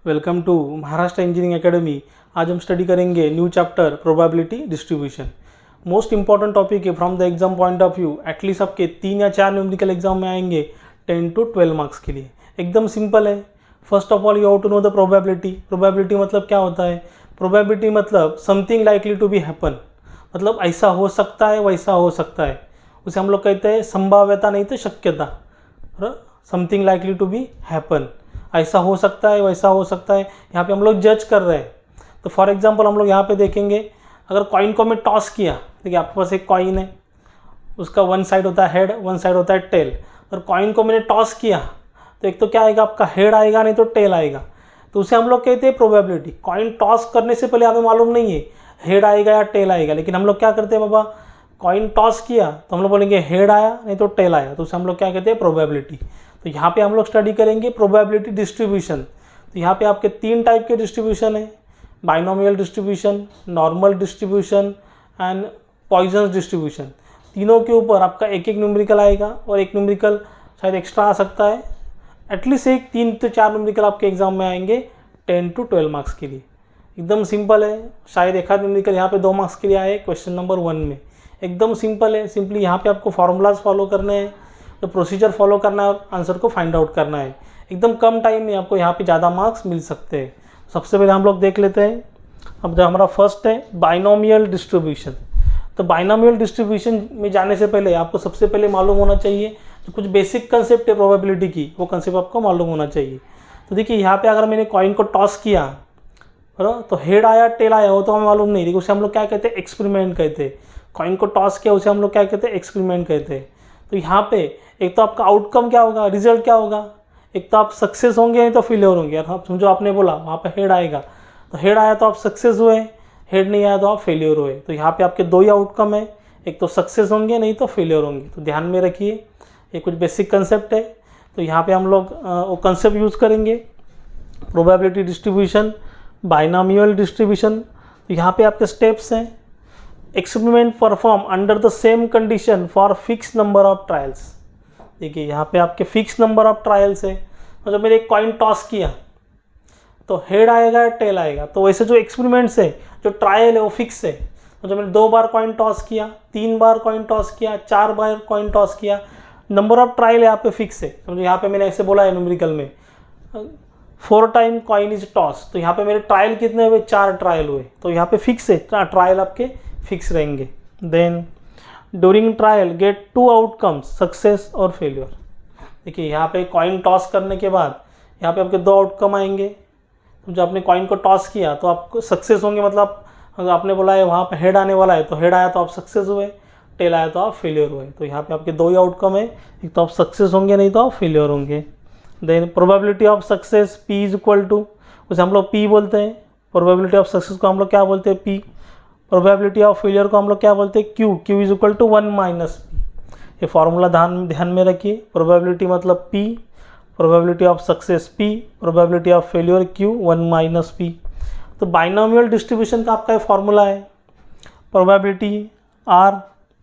Welcome to Maharashtra engineering academy. आज हम study करेंगे new chapter probability distribution. Most important topic है from the exam point of view. At least आपके 3 या 4 numerical exam में आएंगे 10 to 12 मार्क्स के लिए। एकदम सिंपल है। First of all you have to know the probability. Probability मतलब क्या होता है? प्रोबेबिलिटी मतलब something likely to be happen, मतलब ऐसा हो सकता है वैसा हो सकता है, उसे हम लोग कहते हैं संभाव्यता, नहीं तो शक्यता। Something likely to be happen, ऐसा हो सकता है वैसा हो सकता है, यहाँ पे हम लोग जज कर रहे हैं। तो फॉर एग्जांपल हम लोग यहाँ पे देखेंगे, अगर कॉइन को मैं टॉस किया, देखिए आपके पास एक कॉइन है, उसका वन साइड होता है हेड, वन साइड होता है टेल। अगर कॉइन को मैंने टॉस किया तो एक तो क्या आएगा, आपका हेड आएगा, नहीं तो टेल आएगा। तो उसे हम लोग कहते हैं प्रोबेबिलिटी। कॉइन टॉस करने से पहले हमें मालूम नहीं है हेड आएगा या टेल आएगा, लेकिन हम लोग क्या करते हैं, बाबा कॉइन टॉस किया तो हम लोग बोलेंगे हेड आया नहीं तो टेल आया, तो उसे हम लोग क्या कहते हैं, प्रोबेबिलिटी। तो यहाँ पे हम लोग स्टडी करेंगे प्रोबेबिलिटी डिस्ट्रीब्यूशन। तो यहाँ पे आपके 3 टाइप के डिस्ट्रीब्यूशन है, binomial distribution, normal distribution and Poisson's distribution. तीनों के ऊपर आपका एक एक न्यूमेरिकल आएगा और एक न्यूमेरिकल शायद एक्स्ट्रा आ सकता है। एटलीस्ट 3 to 4 न्यूमेरिकल आपके एग्जाम में आएंगे 10 to 12 मार्क्स के लिए। एकदम सिंपल है। शायद एक आध न्यूमेरिकल यहाँ पे 2 मार्क्स के लिए आए क्वेश्चन नंबर 1 में। एकदम सिंपल है। सिंपली यहाँ पे आपको फार्मूलाज फॉलो करने हैं, तो प्रोसीजर फॉलो करना है और आंसर को फाइंड आउट करना है। एकदम कम टाइम में आपको यहाँ पे ज़्यादा मार्क्स मिल सकते हैं। सबसे पहले हम लोग देख लेते हैं। अब जो हमारा फर्स्ट है बाइनोमियल डिस्ट्रीब्यूशन। तो बाइनोमियल डिस्ट्रीब्यूशन में जाने से पहले आपको सबसे पहले मालूम होना चाहिए जो कुछ बेसिक कंसेप्ट है प्रोबेबिलिटी की, वो कंसेप्ट आपको मालूम होना चाहिए। तो देखिए यहाँ पे अगर मैंने कॉइन को टॉस किया तो हेड आया टेल आया, वो तो हमें मालूम नहीं, लेकिन उसे हम लोग क्या कहते हैं, एक्सपेरिमेंट कहते हैं। कॉइन को टॉस किया उसे हम लोग क्या कहते हैं, एक्सपेरिमेंट कहते हैं। तो यहाँ पे एक तो आपका आउटकम क्या होगा, रिजल्ट क्या होगा, एक तो आप सक्सेस होंगे नहीं तो फेलियर होंगे। आप समझो आपने बोला वहाँ पे हेड आएगा, तो हेड आया तो आप सक्सेस हुए, हेड नहीं आया तो आप फेलियर हुए। तो यहाँ पे आपके 2 ही आउटकम है, एक तो सक्सेस होंगे नहीं तो फेलियर होंगे। तो ध्यान में रखिए, ये कुछ बेसिक कंसेप्ट है। तो यहाँ पे हम लोग वो कंसेप्ट यूज़ करेंगे, प्रोबेबिलिटी डिस्ट्रीब्यूशन, बाइनोमियल डिस्ट्रीब्यूशन। तो यहाँ पे आपके स्टेप्स हैं। Experiment perform under the same condition for fix number of trials. देखिए यहाँ पे आपके फिक्स नंबर ऑफ ट्रायल्स है। मतलब मैंने एक कॉइन टॉस किया तो हेड आएगा या टेल आएगा। तो वैसे जो एक्सपेरिमेंट्स है, जो ट्रायल है, वो फिक्स है। मतलब मैंने 2 बार कॉइन टॉस किया, 3 बार कॉइन टॉस किया, 4 बार कॉइन टॉस किया, नंबर ऑफ ट्रायल यहाँ पे फिक्स है। समझो यहाँ पे मैंने ऐसे बोला है न्यूमेरिकल में 4 टाइम कॉइन इज टॉस, तो यहाँ पे मेरे ट्रायल कितने हुए, 4 ट्रायल हुए। तो यहाँ पे फिक्स है, ट्रायल आपके फिक्स रहेंगे। Then during trial get 2 outcomes, success और फेलियर। देखिए यहाँ पे कॉइन टॉस करने के बाद यहाँ पे आपके 2 आउटकम आएंगे। तो जब आपने कॉइन को टॉस किया तो आपको सक्सेस होंगे, मतलब अगर आपने बोला है वहाँ पे हेड आने वाला है तो हेड आया तो आप सक्सेस हुए, टेल आया तो आप फेलियर हुए। तो यहाँ पे आपके 2 ही आउटकम है, एक तो आप सक्सेस होंगे नहीं तो आप फेलियर होंगे। Then probability of success P is equal to, उसे हम लोग P बोलते हैं। प्रोबेबिलिटी ऑफ सक्सेस को हम लोग क्या बोलते हैं, P। प्रोबेबिलिटी ऑफ फेलियर को हम लोग क्या बोलते हैं, Q is equal to 1 minus P। ये फार्मूला ध्यान में रखिए। प्रोबेबिलिटी मतलब P, probability of success P, probability of failure Q 1 minus P। तो बाइनोमियल डिस्ट्रीब्यूशन का आपका ये फार्मूला है, probability R,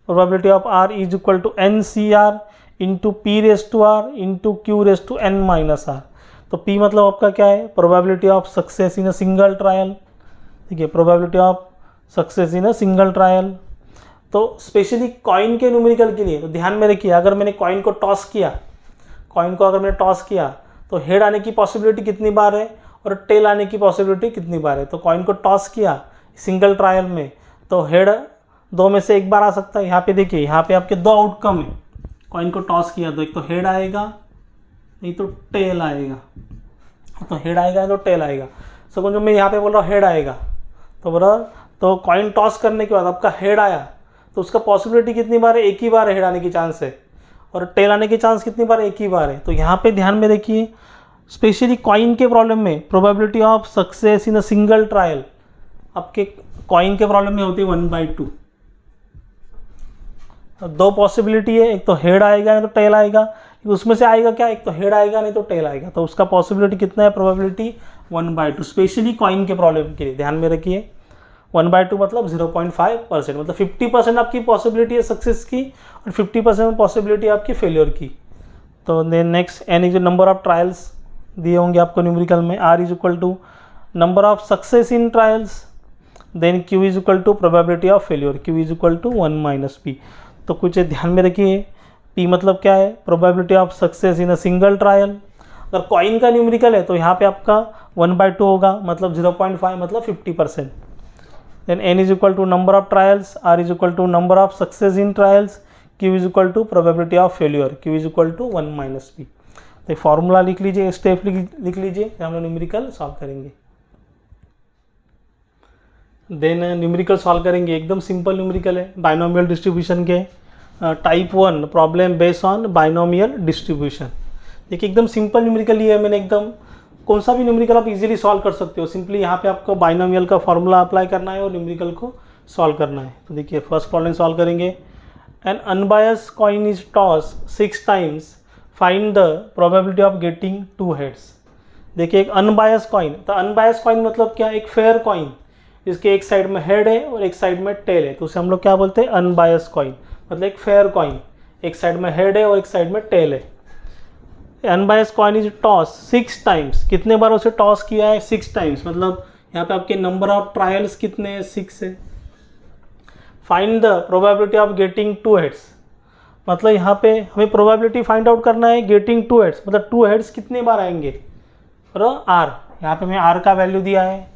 probability of R is equal to NCR into P raise to R into Q raise to N minus R। तो P मतलब आपका क्या है, probability of success in a single trial. ठीक है, probability of success in a single trial. तो specially coin के numerical के लिए तो ध्यान में रखिए, अगर मैंने कॉइन को टॉस किया, कॉइन को अगर मैंने टॉस किया तो हेड आने की पॉसिबिलिटी कितनी बार है और टेल आने की पॉसिबिलिटी कितनी बार है। तो कॉइन को टॉस किया सिंगल ट्रायल में तो हेड 2 में से 1 बार आ सकता है। यहाँ पे देखिए, यहाँ पे आपके 2 आउटकम है। कॉइन को टॉस किया तो एक तो हेड आएगा नहीं तो टेल आएगा। तो हेड आएगा तो टेल आएगा। सो जो मैं यहाँ पे बोल रहा हूँ हेड आएगा, तो बोला तो कॉइन टॉस करने के बाद आपका हेड आया तो उसका पॉसिबिलिटी कितनी बार है, 1 ही बार हेड आने की चांस है, और टेल आने की चांस कितनी बार, 1 ही बार है। तो यहाँ पे ध्यान में रखिए, स्पेशली कॉइन के प्रॉब्लम में probability of success in a single trial आपके कॉइन के प्रॉब्लम में होती है 1/2। 2 पॉसिबिलिटी है, एक तो हेड आएगा नहीं तो टेल आएगा। उसमें से आएगा क्या, एक तो हेड आएगा नहीं तो टेल आएगा। तो उसका पॉसिबिलिटी कितना है, प्रोबेबिलिटी 1/2। स्पेशली कॉइन के प्रॉब्लम के लिए ध्यान में रखिए, 1/2 मतलब 0.5%, मतलब 50% आपकी पॉसिबिलिटी है सक्सेस की और 50% पॉसिबिलिटी आपकी फेलियर की। तो then next N is number of trials. दिए होंगे आपको न्यूमेरिकल में, R is equal to number of success in trials, then Q is equal to probability of failure, Q is equal to 1 minus P। तो कुछ ध्यान में रखिए, P मतलब क्या है, probability of success in a single trial. अगर coin का न्यूमेरिकल है तो यहाँ पे आपका 1/2 होगा, मतलब 0.5, मतलब 50%। Then N is equal to number of trials, R is equal to number of success in trials, Q is equal to probability of failure, Q is equal to 1 minus P। तो formula लिख लीजिए, step लिख लीजिए, फिर हम लोग numerical solve करेंगे। Then numerical solve करेंगे, एकदम सिंपल न्यूमेरिकल है, बाइनोमियल डिस्ट्रीब्यूशन के type 1 problem based on binomial distribution. देखिए एकदम सिंपल न्यूमेरिकल लिया है मैंने, एकदम कौन सा भी न्यूमेरिकल आप इजीली सॉल्व कर सकते हो। सिंपली यहाँ पे आपको बाइनोमियल का फॉर्मूला अप्लाई करना है और न्यूमेरिकल को सॉल्व करना है। तो देखिए फर्स्ट प्रॉब्लम सॉल्व करेंगे। N unbiased coin is toss 6 times, find the probability of getting 2 heads. देखिए एक अनबायस्ड कॉइन, तो अनबायस्ड कॉइन मतलब क्या, एक फेयर कॉइन, इसके एक साइड में हेड है और एक साइड में टेल है, तो उसे हम लोग क्या बोलते हैं, अनबायस्ड कॉइन, मतलब एक फेयर कॉइन, एक साइड में हेड है और एक साइड में टेल है। Unbiased coin is toss 6 times, कितने बार उसे टॉस किया है, 6 टाइम्स, मतलब यहाँ पे आपके नंबर ऑफ ट्रायल्स कितने हैं, 6 है। Find the probability of getting 2 heads, मतलब यहाँ पे हमें प्रोबेबिलिटी फाइंड आउट करना है गेटिंग 2 हेड्स, मतलब 2 हेड्स कितने बार आएंगे, और R, यहाँ पे मैं R का वैल्यू दिया है,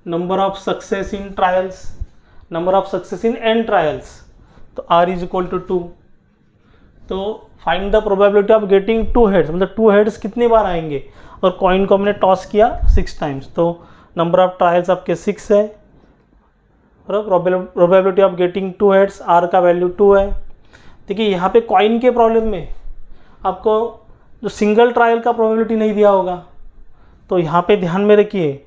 number of success in trials, number of success in n trials, तो R इज इक्वल टू 2। तो find the probability of getting 2 heads, मतलब 2 हेड्स कितने बार आएंगे, और कॉइन को हमने टॉस किया 6 टाइम्स, तो नंबर ऑफ ट्रायल्स आपके 6 है, और probability of getting 2 heads, R का वैल्यू 2 है। देखिए यहाँ पे कॉइन के प्रॉब्लम में आपको जो सिंगल ट्रायल का प्रोबेबिलिटी नहीं दिया होगा, तो यहाँ पे ध्यान में रखिए,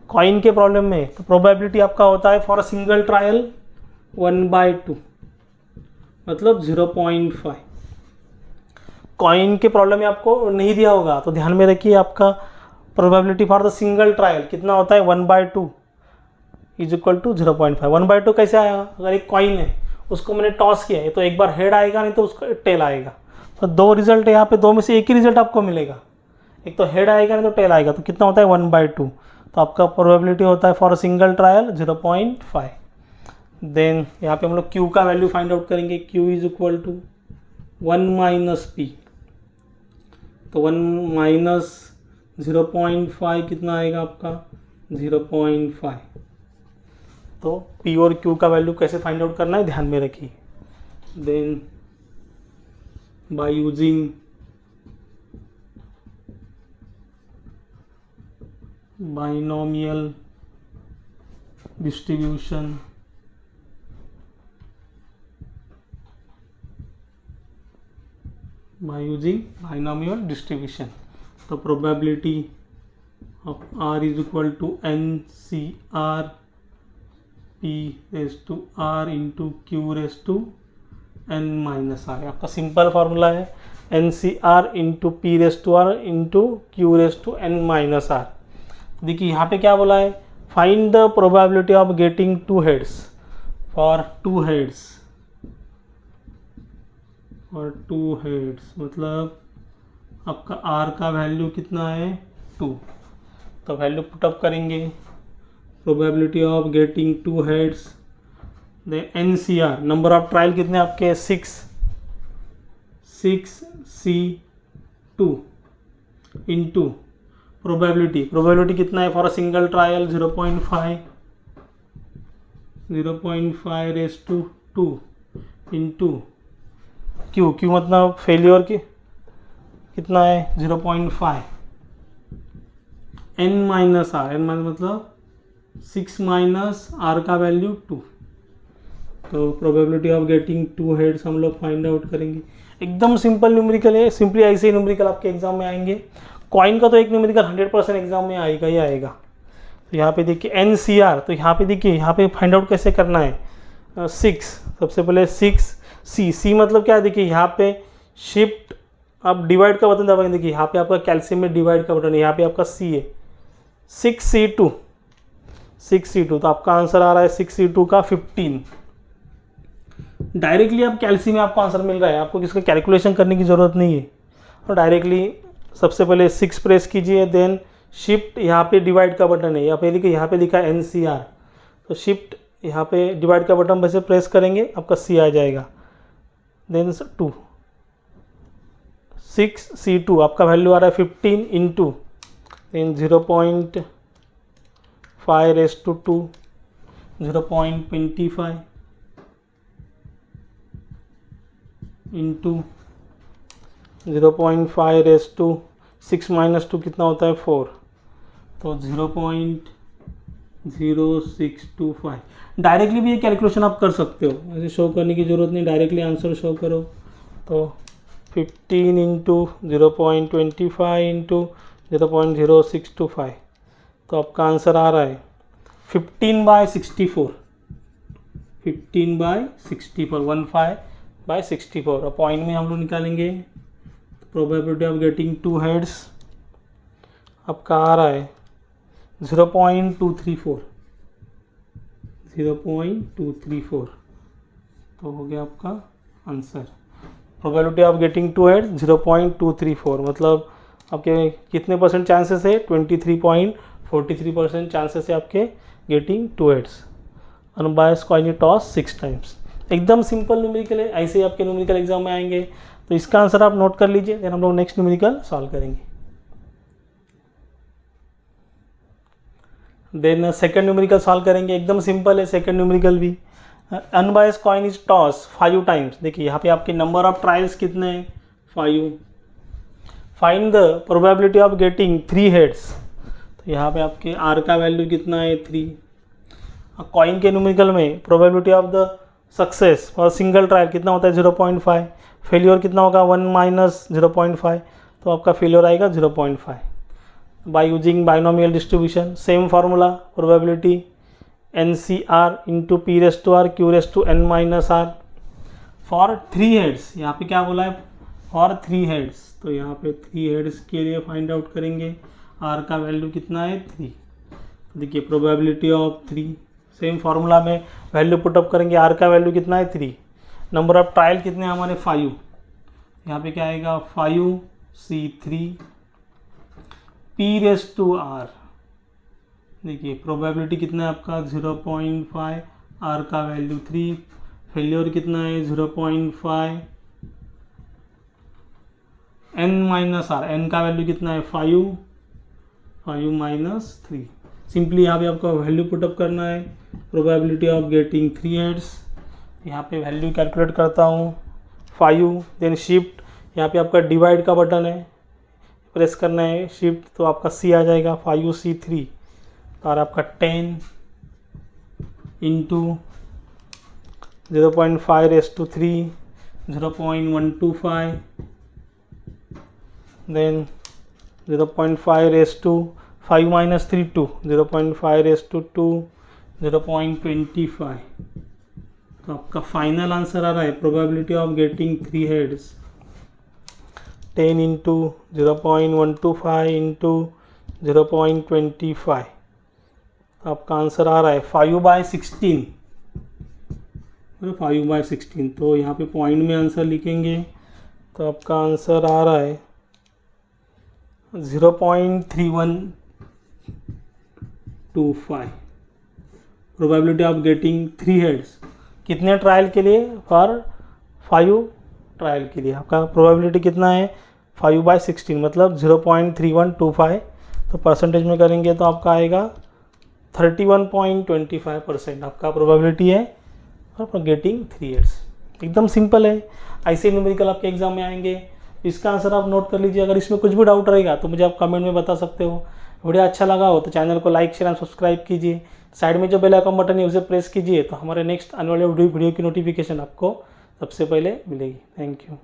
कॉइन के प्रॉब्लम में तो प्रोबेबिलिटी आपका होता है फॉर अ सिंगल ट्रायल 1/2, मतलब 0.5। कॉइन के प्रॉब्लम में आपको नहीं दिया होगा, तो ध्यान में रखिए आपका probability for the single trial कितना होता है, 1/2 इज इक्वल टू 0.5। 1/2 कैसे आएगा, अगर एक कॉइन है उसको मैंने टॉस किया है, तो एक बार हेड आएगा, नहीं तो उसका टेल आएगा, तो 2 रिजल्ट है यहाँ पे, 2 में से एक ही रिजल्ट आपको मिलेगा, एक तो हेड आएगा नहीं तो टेल आएगा, तो कितना होता है 1/2, तो आपका प्रोबेबिलिटी होता है for a single trial 0.5। Then यहाँ पे हम लोग Q का वैल्यू फाइंड आउट करेंगे, Q is equal to 1 minus P, तो 1 माइनस 0.5 कितना आएगा आपका, 0.5। तो P और Q का वैल्यू कैसे फाइंड आउट करना है ध्यान में रखिए। Then by using binomial distribution, by using binomial distribution, तो probability of R is equal to NCR P raised to R into Q raised to N minus R। आपका simple formula है NCR into P raised to R into Q raised to N minus R। देखिए यहाँ पे क्या बोला है, find the probability of getting 2 heads for 2 heads, और 2 heads मतलब आपका R का वैल्यू कितना है, 2। तो वैल्यू पुटअप करेंगे, प्रोबेबिलिटी ऑफ गेटिंग 2 हेड्स, दे NCR, नंबर ऑफ ट्रायल कितने आपके 6C2 इंटू प्रोबेबिलिटी कितना है for a single trial 0.5 raise to 2 into Q मतलब फेलियर की कितना है 0.5, N minus R, N minus मतलब 6 माइनस R का वैल्यू 2। तो प्रोबेबिलिटी ऑफ गेटिंग 2 हेड्स हम लोग फाइंड आउट करेंगे। एकदम सिंपल न्यूमेरिकल है, सिंपली ऐसे ही न्यूमेरिकल आपके एग्जाम में आएंगे। कॉइन का तो एक न्यूमेरिकल 100% एग्जाम में आएगा ही आएगा। तो यहाँ पे देखिए NCR, तो यहाँ पे देखिए यहाँ पे फाइंड आउट कैसे करना है, 6, सबसे पहले 6C मतलब क्या है, देखिए यहाँ पे शिफ्ट आप डिवाइड का बटन दबाएंगे, देखिए यहाँ पे आपका कैल्शियम में डिवाइड का बटन है, यहाँ पे आपका C है, 6C2 तो आपका आंसर आ रहा है 6C2 का 15। डायरेक्टली आप कैल्शियम में आपको आंसर मिल रहा है, आपको किसका कैलकुलेशन करने की ज़रूरत नहीं है, और डायरेक्टली सबसे पहले 6 प्रेस कीजिए, देन शिफ्ट यहाँ पे डिवाइड का बटन है, यहाँ पे लिखा है NCR, तो शिफ्ट यहाँ पे डिवाइड का बटन वैसे प्रेस करेंगे आपका C आ जाएगा। देन 2 6 C2 आपका वैल्यू आ रहा है 15 into then 0.5 raise to 2 0.25 into 0.5 raise to 6 minus 2 कितना होता है 4, तो 0.0625। डायरेक्टली भी ये कैलकुलेशन आप कर सकते हो, ऐसे शो करने की ज़रूरत नहीं, डायरेक्टली आंसर शो करो। तो 15 इंटू 0.25 इंटू 0.0625, तो आपका आंसर आ रहा है 15/64, 15/64 और पॉइंट में हम लोग निकालेंगे। प्रोबेबिलिटी ऑफ गेटिंग 2 हेड्स आपका आ रहा है 0.234, 0.234, तो हो गया आपका answer. Probability of getting 2 heads 0.234, मतलब आपके कितने परसेंट चांसेस है, 23.43% चांसेस है आपके getting 2 heads. Unbiased coin toss 6 times. एकदम सिंपल न्यूमेरिकल है, ऐसे ही आपके न्यूमेरिकल एग्जाम में आएंगे, तो इसका आंसर आप नोट कर लीजिए, देन हम लोग नेक्स्ट न्यूमेरिकल सॉल्व करेंगे। देन सेकंड न्यूमेरिकल सॉल्व करेंगे, एकदम सिंपल है सेकंड न्यूमेरिकल भी। Unbiased coin is toss 5 times. देखिए यहाँ पे आपके नंबर ऑफ ट्रायल्स कितने हैं, 5। Find the probability of getting 3 heads, तो यहाँ पे आपके आर का वैल्यू कितना है 3। कॉइन के न्यूमेरिकल में प्रोबेबिलिटी ऑफ द सक्सेस और सिंगल ट्रायल कितना होता है 0.5, फेलियर कितना होगा 1 माइनस 0.5, तो आपका फेलियर आएगा 0.5। Bye using binomial distribution, same formula, probability NCR into P⁻R Q⁻n minus R for 3 heads. यहाँ पे क्या बोला है, फॉर 3 हेड्स, तो यहाँ पे 3 हेड्स के लिए फाइंड आउट करेंगे, R का वैल्यू कितना है 3। देखिए प्रोबेबिलिटी ऑफ 3, सेम फार्मूला में वैल्यू पुटअप करेंगे, R का वैल्यू कितना है 3, नंबर ऑफ ट्रायल कितने हमारे 5, यहाँ पे क्या आएगा 5C3 P⁻R। देखिए प्रोबेबिलिटी कितना है आपका 0.5, R का वैल्यू 3, फेलियर कितना है 0.5, n माइनस R, n का वैल्यू कितना है 5 माइनस 3। सिंपली यहाँ पे आपको वैल्यू पुटअप करना है, प्रोबेबिलिटी ऑफ गेटिंग 3 हेड्स, यहाँ पे वैल्यू कैलकुलेट करता हूँ 5, देन शिफ्ट, यहाँ पे आपका डिवाइड का बटन है, प्रेस करना है शिफ्ट, तो आपका C आ जाएगा 5C3, और आपका 10 into 0.5 raise to 3 0.125, then 0.5 raise to 5 minus 3 2, 0.5 raise to 2 0.25, तो आपका फाइनल आंसर आ रहा है probability of getting 3 heads 10 into 0.125 into 0.25, आपका आंसर आ रहा है 5/16, 5/16। तो यहाँ पे पॉइंट में आंसर लिखेंगे, तो आपका आंसर आ रहा है 0.3125। प्रोबेबिलिटी ऑफ गेटिंग 3 हेड्स कितने ट्रायल के लिए, फॉर 5 ट्रायल के लिए आपका प्रोबेबिलिटी कितना है 5/16, मतलब 0.3125। तो परसेंटेज में करेंगे तो आपका आएगा 31.25% आपका प्रोबेबिलिटी है फॉर गेटिंग 3 हेड्स। एकदम सिंपल है, ऐसे न्यूमेरिकल आपके एग्जाम में आएंगे, इसका आंसर आप नोट कर लीजिए। अगर इसमें कुछ भी डाउट रहेगा तो मुझे आप कमेंट में बता सकते हो। वीडियो अच्छा लगा हो तो चैनल को लाइक शेयर एंड सब्सक्राइब कीजिए, साइड में जो बेल आइकन बटन है उसे प्रेस कीजिए, तो हमारे नेक्स्ट आने वाले वीडियो की नोटिफिकेशन आपको सबसे पहले मिलेगी। Thank you.